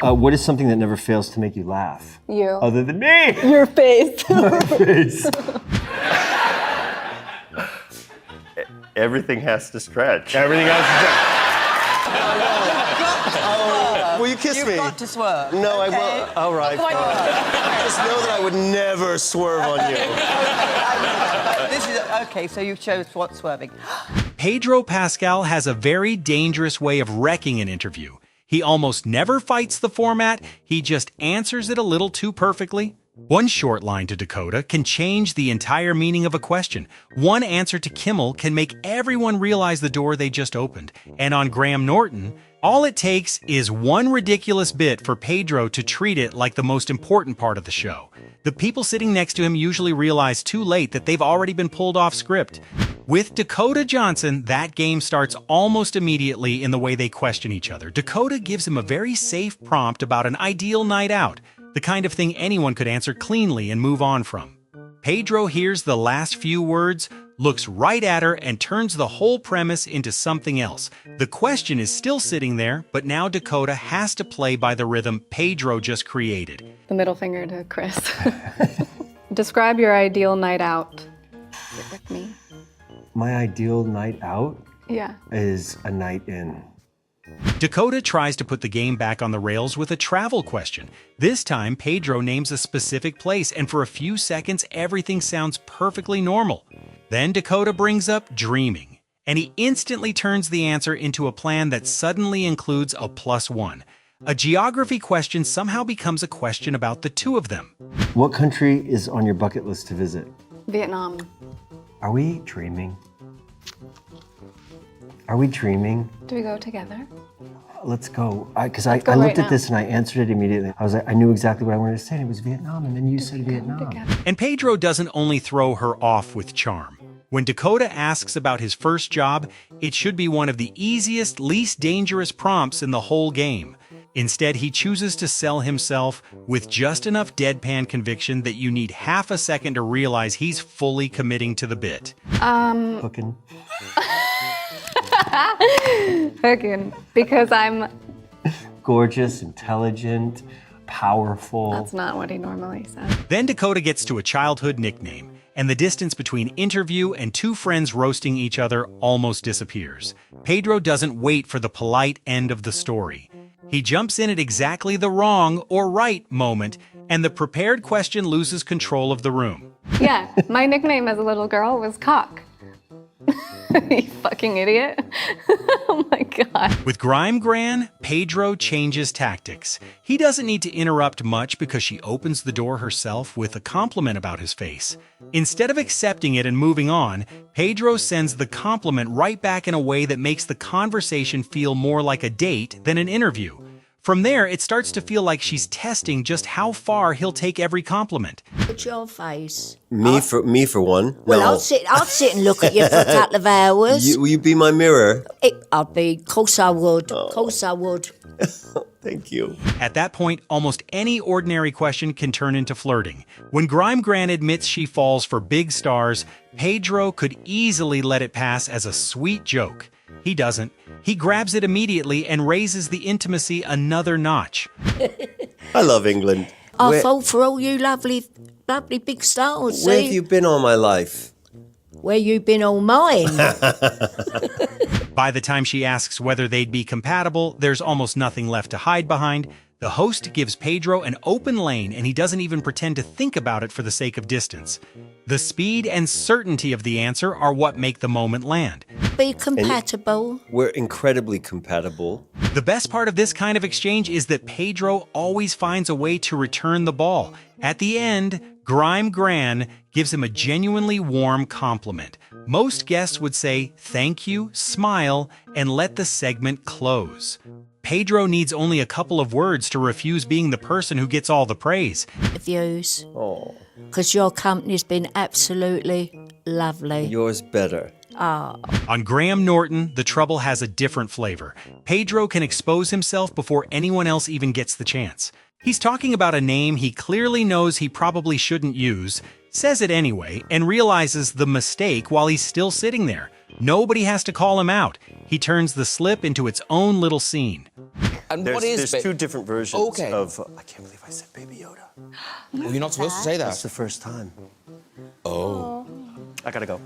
What is something that never fails to make you laugh? You. Other than me! Your face. My face. Everything has to stretch. Everything else is done. Will you kiss me? You've got to swerve. No, Okay. I will. All right. Come on. Just know that I would never swerve on you. This is okay. So you chose what swerving? Pedro Pascal has a very dangerous way of wrecking an interview. He almost never fights the format, he just answers it a little too perfectly. One short line to Dakota can change the entire meaning of a question. One answer to Kimmel can make everyone realize the door they just opened. And on Graham Norton, all it takes is one ridiculous bit for Pedro to treat it like the most important part of the show. The people sitting next to him usually realize too late that they've already been pulled off script. With Dakota Johnson, that game starts almost immediately in the way they question each other. Dakota gives him a very safe prompt about an ideal night out, the kind of thing anyone could answer cleanly and move on from. Pedro hears the last few words, looks right at her, and turns the whole premise into something else. The question is still sitting there, but now Dakota has to play by the rhythm Pedro just created. The middle finger to Chris. Describe your ideal night out with me. My ideal night out Yeah. is a night in. Dakota tries to put the game back on the rails with a travel question. This time, Pedro names a specific place, and for a few seconds, everything sounds perfectly normal. Then Dakota brings up dreaming, and he instantly turns the answer into a plan that suddenly includes a +1. A geography question somehow becomes a question about the two of them. What country is on your bucket list to visit? Vietnam. Are we dreaming? Are we dreaming? Do we go together? Let's go. Because I go looked right at now. this and I answered it immediately. I was like, I knew exactly what I wanted to say, and it was Vietnam, and then you said Vietnam. Together. And Pedro doesn't only throw her off with charm. When Dakota asks about his first job, it should be one of the easiest, least dangerous prompts in the whole game. Instead, he chooses to sell himself with just enough deadpan conviction that you need half a second to realize he's fully committing to the bit. Hooking. Hooking. Because I'm... Gorgeous, intelligent, powerful. That's not what he normally says. Then Dakota gets to a childhood nickname, and the distance between interview and two friends roasting each other almost disappears. Pedro doesn't wait for the polite end of the story. He jumps in at exactly the wrong or right moment, and the prepared question loses control of the room. Yeah, my nickname as a little girl was Cock. You fucking idiot. Oh my God. With Grime Gran, Pedro changes tactics. He doesn't need to interrupt much because she opens the door herself with a compliment about his face. Instead of accepting it and moving on, Pedro sends the compliment right back in a way that makes the conversation feel more like a date than an interview. From there, it starts to feel like she's testing just how far he'll take every compliment. At your face. Me for one. Well, No. I'd sit and look at you for a couple of hours. Will you be my mirror? I'd be, of course I would. Of course I would. Thank you. At that point, almost any ordinary question can turn into flirting. When Grime Gran admits she falls for big stars, Pedro could easily let it pass as a sweet joke. He doesn't. He grabs it immediately and raises the intimacy another notch. I love England. I fall for all you lovely big stars. Where See? have you been all my life? Where you been all mine? By the time she asks whether they'd be compatible, there's almost nothing left to hide behind. The host gives Pedro an open lane, and he doesn't even pretend to think about it for the sake of distance. The speed and certainty of the answer are what make the moment land. Be compatible. We're incredibly compatible. The best part of this kind of exchange is that Pedro always finds a way to return the ball. At the end, Grime Gran gives him a genuinely warm compliment. Most guests would say thank you, smile, and let the segment close. Pedro needs only a couple of words to refuse being the person who gets all the praise. Views. Oh, Because your company's been absolutely lovely. yours better. On Graham Norton, the trouble has a different flavor. Pedro can expose himself before anyone else even gets the chance. He's talking about a name he clearly knows he probably shouldn't use, says it anyway, and realizes the mistake while he's still sitting there. Nobody has to call him out. He turns the slip into its own little scene. And There's two different versions Okay. of. I can't believe I said Baby Yoda. Well, you're not supposed to say That's that. the first time. Oh. I gotta go.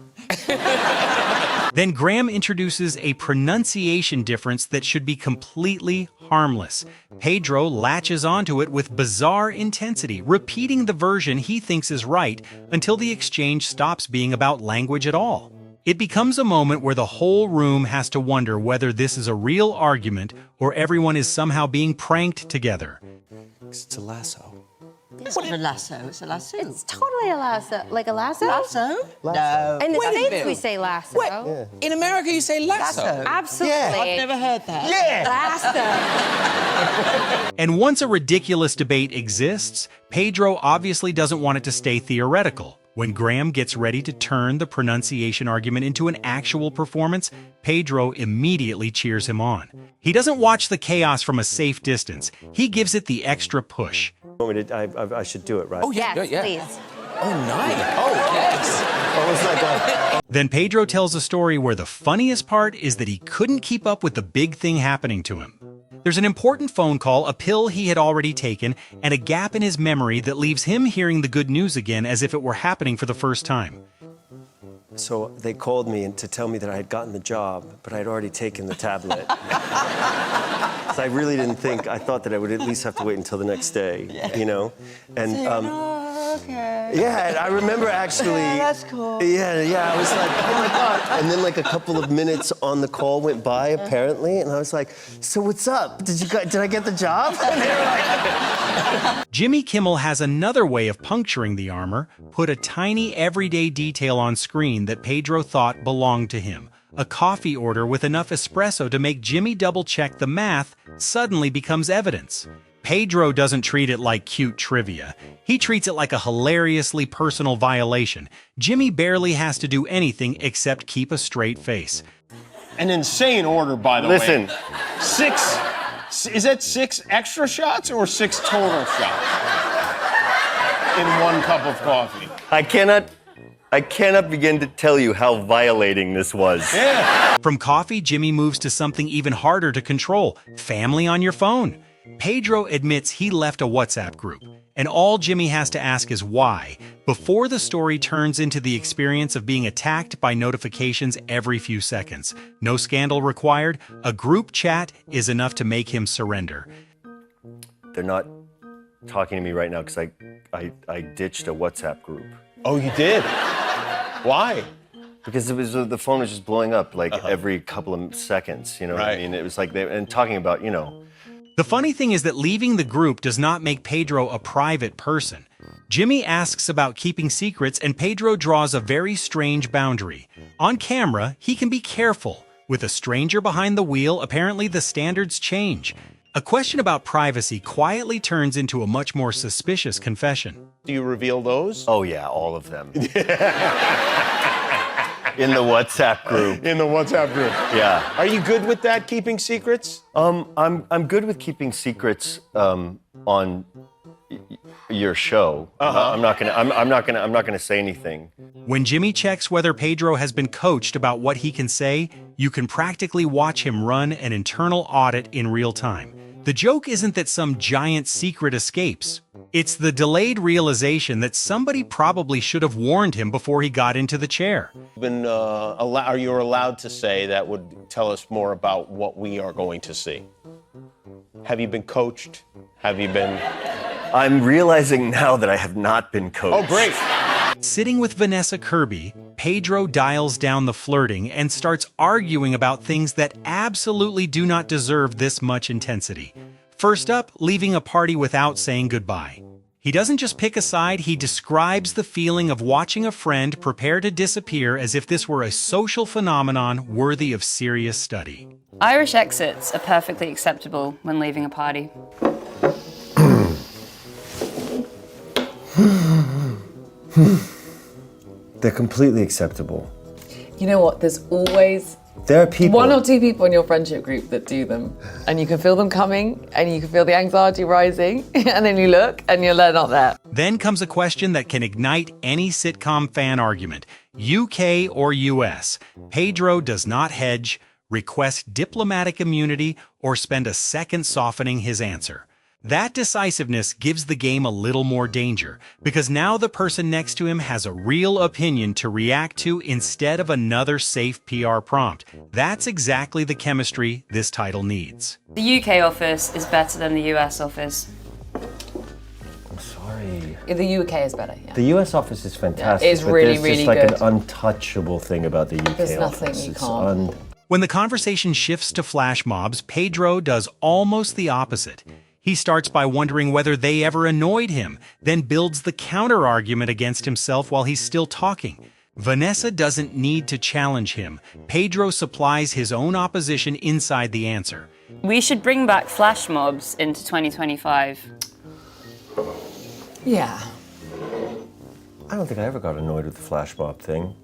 Then Graham introduces a pronunciation difference that should be completely harmless. Pedro latches onto it with bizarre intensity, repeating the version he thinks is right until the exchange stops being about language at all. It becomes a moment where the whole room has to wonder whether this is a real argument or everyone is somehow being pranked together. It's a lasso. It's not a lasso, it's a lasso. It's totally a lasso. Like a lasso? Lasso? No. In the Wait a States, minute. we say lasso. Wait, in America you say lasso. Lasso. Absolutely. I've never heard that. Lasso. And once a ridiculous debate exists, Pedro obviously doesn't want it to stay theoretical. When Graham gets ready to turn the pronunciation argument into an actual performance, Pedro immediately cheers him on. He doesn't watch the chaos from a safe distance. He gives it the extra push. I should do it, right? Oh, yeah, Yes, yeah. please. Oh, nice. Oh, yes. Almost like that. Then Pedro tells a story where the funniest part is that he couldn't keep up with the big thing happening to him. There's an important phone call, a pill he had already taken, and a gap in his memory that leaves him hearing the good news again as if it were happening for the first time. So they called me to tell me that I had gotten the job, but I'd already taken the tablet. So I really didn't think. I thought that I would at least have to wait until the next day, you know? And Okay. yeah, and I remember actually. Yeah, that's cool. Yeah. I was like, oh my God. And then like a couple of minutes on the call went by apparently, and I was like, so what's up? Did I get the job? And they were like, Jimmy Kimmel has another way of puncturing the armor, put a tiny everyday detail on screen that Pedro thought belonged to him. A coffee order with enough espresso to make Jimmy double-check the math suddenly becomes evidence. Pedro doesn't treat it like cute trivia. He treats it like a hilariously personal violation. Jimmy barely has to do anything except keep a straight face. An insane order, by the listen. way. Is that 6 extra shots or 6 total shots in 1 cup of coffee? I cannot begin to tell you how violating this was. Yeah. From coffee, Jimmy moves to something even harder to control: family on your phone. Pedro admits he left a WhatsApp group, and all Jimmy has to ask is why, before the story turns into the experience of being attacked by notifications every few seconds. No scandal required. A group chat is enough to make him surrender. They're not talking to me right now because I ditched a WhatsApp group. Oh, you did? Why? Because the phone was just blowing up like every couple of seconds, you know what I Right. mean? It was like and talking about, you know. The funny thing is that leaving the group does not make Pedro a private person. Jimmy asks about keeping secrets, and Pedro draws a very strange boundary. On camera, he can be careful. With a stranger behind the wheel, apparently the standards change. A question about privacy quietly turns into a much more suspicious confession. Do you reveal those? Oh yeah, all of them. In the WhatsApp group. In the WhatsApp group. Yeah. Are you good with that, keeping secrets? I'm good with keeping secrets on your show. I'm not gonna say anything. When Jimmy checks whether Pedro has been coached about what he can say, you can practically watch him run an internal audit in real time. The joke isn't that some giant secret escapes. It's the delayed realization that somebody probably should have warned him before he got into the chair. Are you allowed to say that would tell us more about what we are going to see? Have you been coached? Have you been... I'm realizing now that I have not been coached. Oh, great. Sitting with Vanessa Kirby, Pedro dials down the flirting and starts arguing about things that absolutely do not deserve this much intensity. First up, leaving a party without saying goodbye. He doesn't just pick a side, he describes the feeling of watching a friend prepare to disappear as if this were a social phenomenon worthy of serious study. Irish exits are perfectly acceptable when leaving a party. They're completely acceptable. You know what? There's always There are people. One or two people in your friendship group that do them, and you can feel them coming, and you can feel the anxiety rising, and then you look, and you're not there. Then comes a question that can ignite any sitcom fan argument. UK or US? Pedro does not hedge, request diplomatic immunity, or spend a second softening his answer. That decisiveness gives the game a little more danger, because now the person next to him has a real opinion to react to instead of another safe PR prompt. That's exactly the chemistry this title needs. The UK office is better than the US office. I'm sorry. The UK is better, yeah. The US office is fantastic. Yeah, it's but really, there's really just like good. an untouchable thing about the UK There's office. nothing you It's can't. When the conversation shifts to flash mobs, Pedro does almost the opposite. He starts by wondering whether they ever annoyed him, then builds the counter-argument against himself while he's still talking. Vanessa doesn't need to challenge him. Pedro supplies his own opposition inside the answer. We should bring back flash mobs into 2025. Yeah. I don't think I ever got annoyed with the flash mob thing.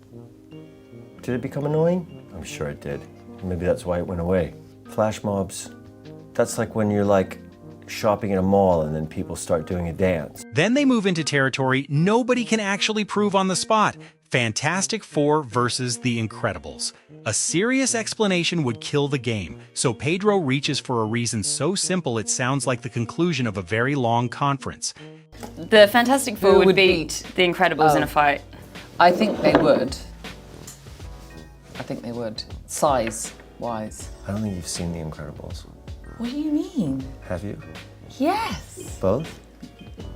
Did it become annoying? I'm sure it did. Maybe that's why it went away. Flash mobs, that's like when you're like shopping in a mall and then people start doing a dance. Then they move into territory nobody can actually prove on the spot. Fantastic Four versus The Incredibles. A serious explanation would kill the game, so Pedro reaches for a reason so simple it sounds like the conclusion of a very long conference. The Fantastic Four Who would would beat the Incredibles in a fight. I think they would. I think they would. Size-wise. I don't think you've seen The Incredibles. What do you mean? Have you? Yes. Both?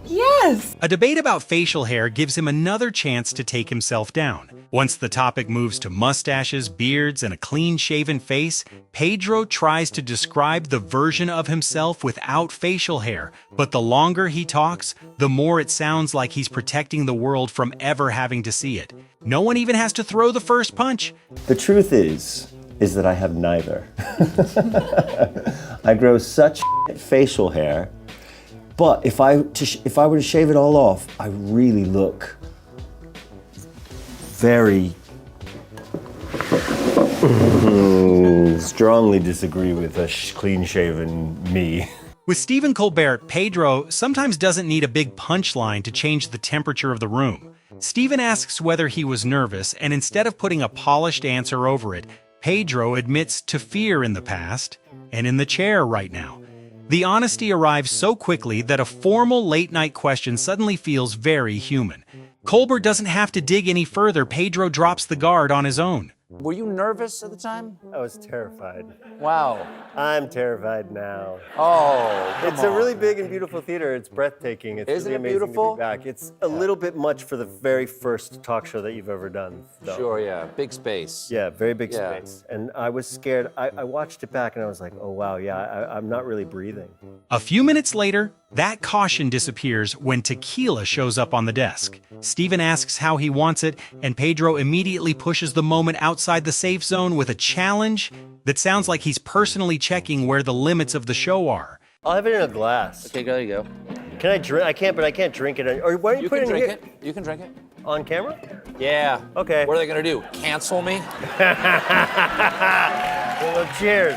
Yes. A debate about facial hair gives him another chance to take himself down. Once the topic moves to mustaches, beards, and a clean-shaven face, Pedro tries to describe the version of himself without facial hair. But the longer he talks, the more it sounds like he's protecting the world from ever having to see it. No one even has to throw the first punch. The truth is that I have neither. I grow such facial hair, but if I were to shave it all off, I really look very strongly disagree with a clean-shaven me. With Stephen Colbert, Pedro sometimes doesn't need a big punchline to change the temperature of the room. Stephen asks whether he was nervous, and instead of putting a polished answer over it, Pedro admits to fear in the past and in the chair right now. The honesty arrives so quickly that a formal late-night question suddenly feels very human. Colbert doesn't have to dig any further. Pedro drops the guard on his own. Were you nervous at the time? I was terrified. Wow. I'm terrified now. Oh, come It's a on. really big and beautiful theater. It's breathtaking. It's Isn't really it amazing beautiful? to be back. It's a little bit much for the very first talk show that you've ever done. though. Sure, yeah. Big space. Yeah, very big Yeah. space. And I was scared. I watched it back and I was like, oh wow, yeah, I'm not really breathing. A few minutes later, that caution disappears when tequila shows up on the desk. Stephen asks how he wants it, and Pedro immediately pushes the moment outside the safe zone with a challenge that sounds like he's personally checking where the limits of the show are. I'll have it in a glass. Okay, there you go. Can I drink? I can't, but I can't drink it. Or why don't you, You put can it in drink here? it. You can drink it. On camera? Yeah. Okay. What are they gonna do? Cancel me? Well, cheers.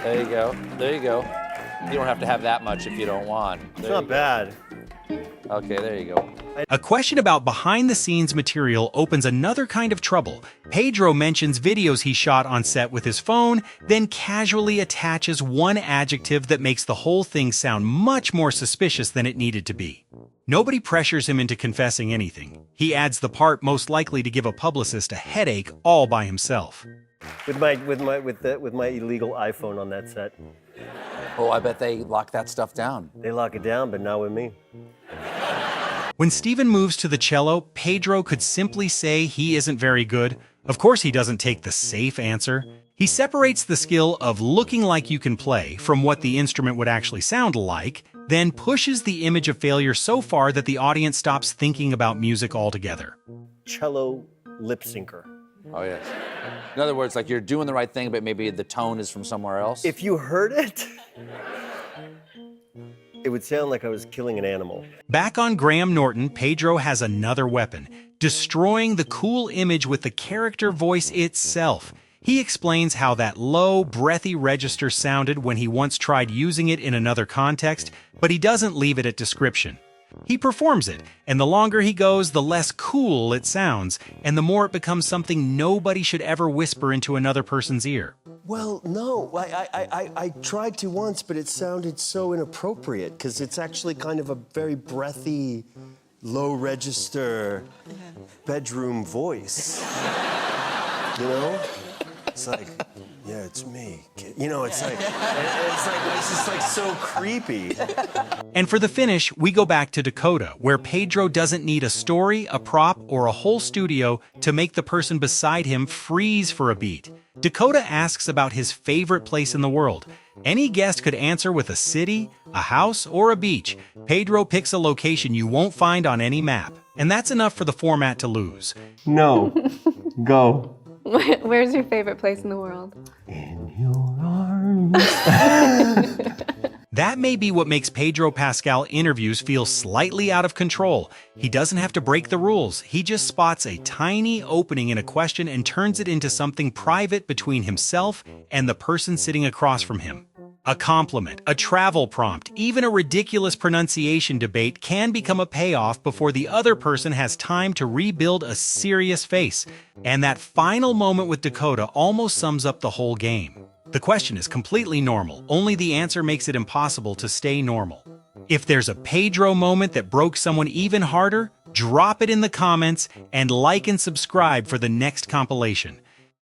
There you go. There you go. You don't have to have that much if you don't want. It's not bad. Okay, there you go. A question about behind-the-scenes material opens another kind of trouble. Pedro mentions videos he shot on set with his phone, then casually attaches one adjective that makes the whole thing sound much more suspicious than it needed to be. Nobody pressures him into confessing anything. He adds the part most likely to give a publicist a headache all by himself. With my illegal iPhone on that set. Oh, I bet they lock that stuff down. They lock it down, but not with me. When Stephen moves to the cello, Pedro could simply say he isn't very good. Of course he doesn't take the safe answer. He separates the skill of looking like you can play from what the instrument would actually sound like, then pushes the image of failure so far that the audience stops thinking about music altogether. Cello lip syncer. Oh, yes. In other words, like you're doing the right thing, but maybe the tone is from somewhere else. If you heard it, it would sound like I was killing an animal. Back on Graham Norton, Pedro has another weapon, destroying the cool image with the character voice itself. He explains how that low, breathy register sounded when he once tried using it in another context, but he doesn't leave it at description. He performs it, and the longer he goes, the less cool it sounds, and the more it becomes something nobody should ever whisper into another person's ear. Well, no, I tried to once, but it sounded so inappropriate because it's actually kind of a very breathy, low register bedroom voice. You know? It's like, yeah, it's me. You know, it's just like so creepy. And for the finish, we go back to Dakota, where Pedro doesn't need a story, a prop, or a whole studio to make the person beside him freeze for a beat. Dakota asks about his favorite place in the world. Any guest could answer with a city, a house, or a beach. Pedro picks a location you won't find on any map. And that's enough for the format to lose. No. Go. Where's your favorite place in the world? In your arms. That may be what makes Pedro Pascal interviews feel slightly out of control. He doesn't have to break the rules. He just spots a tiny opening in a question and turns it into something private between himself and the person sitting across from him. A compliment, a travel prompt, even a ridiculous pronunciation debate can become a payoff before the other person has time to rebuild a serious face. And that final moment with Dakota almost sums up the whole game. The question is completely normal, only the answer makes it impossible to stay normal. If there's a Pedro moment that broke someone even harder, drop it in the comments and like and subscribe for the next compilation.